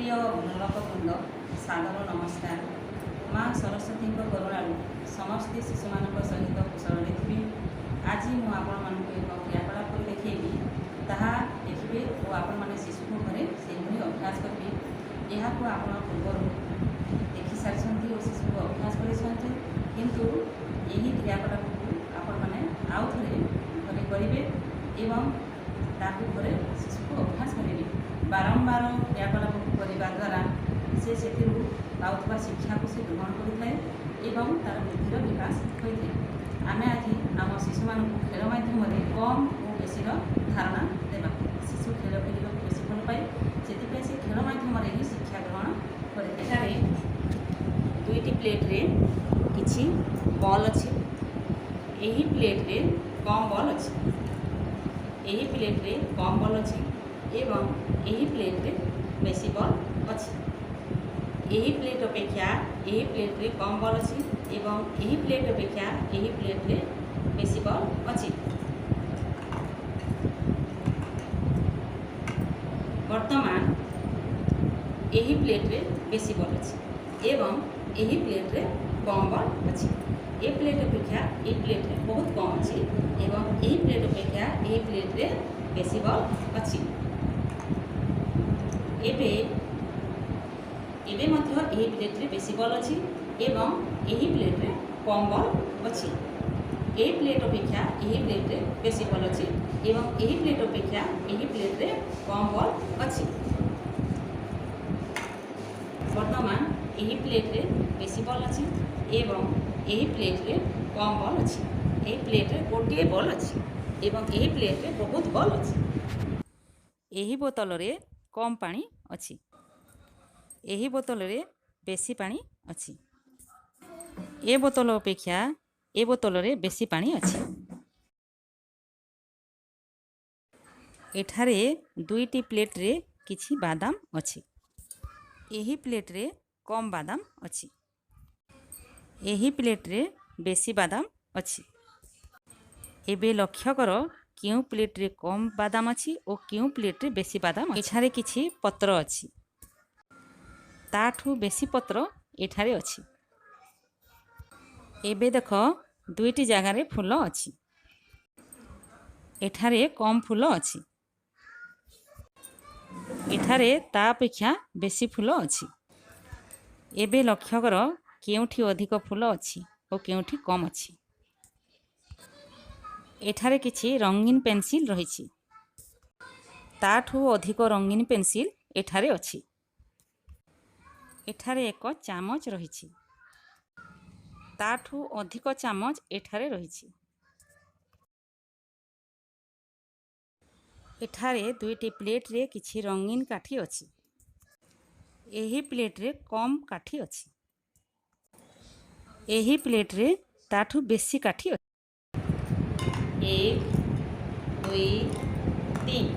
प्रिय अभिभावकवृंद सादर नमस्कार। माँ सरस्वती करुणालु समस्ते शिशु मान सहित कुशल थे। आज मुझे एक क्रियाकलाप देखी ताहा देखिए और आपण मैंने शिशु को घरे से अभ्यास करेंगे। यहाँ आप पूर्व देखी सारी और शिशु को अभ्यास करूँ यही क्रियाकलाप को आपण मैंने आउ थे घरे करेंगे एवं ताकू घरे शिशु को अभ्यास करेंगे। बारंबार क्रियाकलाप करने द्वारा से पाउथवा शिक्षा को से ग्रहण करें तार बुद्धिर विकास होता है। आम आज आम शिशु मान खेल मध्यम कम और बेसी धारणा देवा। शिशु खेल खेल बेस भल पाए से खेल मध्यम ही शिक्षा ग्रहण करें। दुईटी प्लेट्रे किसी बॉल अच्छी यही प्लेट्रे कम बॉल अच्छी यही प्लेट्रे कम बॉल अच्छी एवं यही प्लेट्रे बेसी बॉल अच्छी। यही प्लेट अपेक्षा यही प्लेट्रे कम बॉल अच्छी एवं यही प्लेट अपेक्षा यही प्लेट्रे बेसी बॉल अच्छी। वर्तमान यही प्लेट्रे बेसी बॉल अच्छी एवं यही प्लेट्रे कम बॉल अच्छी। ये प्लेट अपेक्षा ये प्लेट्रे बहुत कम अच्छी एवं यही प्लेट अपेक्षा यही प्लेट्रे बेसी बॉल अच्छी। एबे यही प्लेट्रे बेसी बॉल अच्छी एवं यही प्लेट्रे कम बॉल अच्छी। यही प्लेट अपेक्षा यही प्लेट्रे बेसी बॉल अच्छी एवं यही प्लेट अपेक्षा यही प्लेट्रे कम बॉल अच्छी। वर्तमान यही प्लेट्रे बेसी बॉल अच्छी एवं यही प्लेट्रे कम बॉल अच्छी। यही प्लेट्रे गोटे बॉल अच्छी एवं यही प्लेट्रे बहुत बॉल अच्छी। यही बोतल रे कम पानी अच्छी यही बोतल रे बेसी पानी अच्छी। ए बोतल अपेक्षा ए बोतल रे बेसी पानी अच्छी। एठारे दुईटी प्लेट रे किछि बादाम अच्छी यही प्लेट रे कम बादाम अच्छी यही प्लेट रे बेसी बादाम अच्छी। एबे लक्ष्य कर क्यों प्लेट रे कम बादाम अच्छी और क्यों प्लेट रे बेसी बादाम अच्छी। एठारे किछि पत्र अच्छी ताठू बेसी पत्र एठारे अच्छी। एबे देख दुईटी जगार फूल अच्छी एठारे कम फूल अच्छी एठारे ता अपेक्षा बेसी फूल अच्छी। एबे लक्ष्य कर केउठी अधिक फूल अच्छी और केउठी कम अच्छी। एठारे किछि रंगीन पेंसिल रही ताठू अधिक रंगीन पेंसिल एठारे अच्छी। एठारे एक चामच रही ताठू अधिक चामच एठारे रही। एठारे दुईटी प्लेट रे किछि रंगीन काठी अच्छी यही प्लेट रे कम काठी अच्छी यही प्लेट रे ताठू बेसी काठी अच्छी। 1 2 3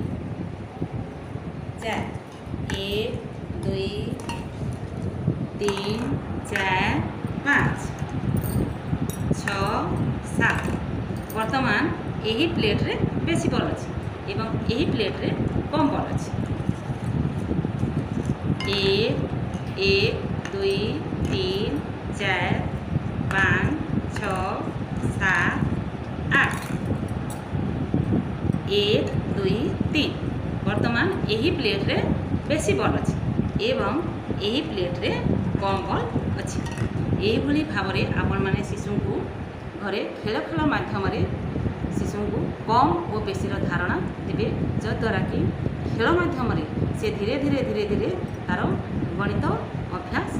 4 1 2 3 4 5 6 7। वर्तमान यही प्लेट रे बेसी बॉल अच्छी एवं यही प्लेट रे कम बॉल अच्छी। 1 2 3 4 5 6 7 8 1 2 3। वर्तमान यही प्लेट रे बेसी बॉल अच्छी एवं यही प्लेट रे कम बॉल अच्छी। यही भाव में आपण मैंने शिशु को घरे खेल खेल माध्यम शिशु को कम और बेसी धारणा देवे जद्वारा कि खेल माध्यम से धीरे धीरे धीरे धीरे तार गणित अभ्यास